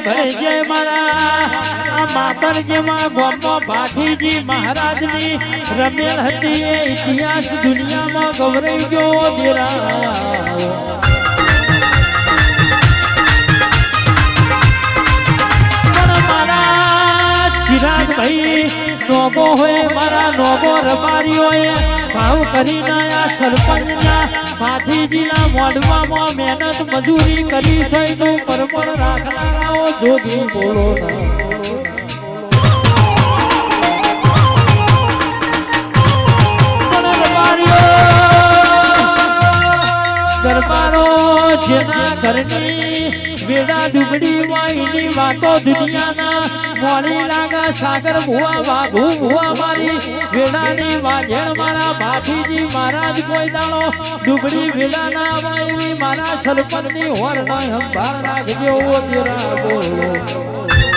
ભળજે મારા માતરજીમાં ગોમો ભાઠીજી મહારાજની રમેલ હતી એ ઇતિહાસ દુનિયામાં ગૌરવ ગયો દેરા ચિરાગ ભાઈ નોબો હોય મારા નોબો રબારીઓએ ભાવ કરીને આ સરપંચના ભાથીજીના મોઢવામાં મહેનત મજૂરી કરી છે તો પરપર રાખનારાઓ જોગી બોલો દરબારો જેના ઘરની વેડા ડુગડી વાયની વાતો દુનિયાના મોડી લાગા સાગર ભુવા વાઘુ ભુવા મારી વેડાની વાજણ મારા ભાથીજી મહારાજ કોઈ દાણો ડુગડી વેડાના વાયવી મારા સરપંચની હોર ના સંભાળ રાખજો તેરા બોલો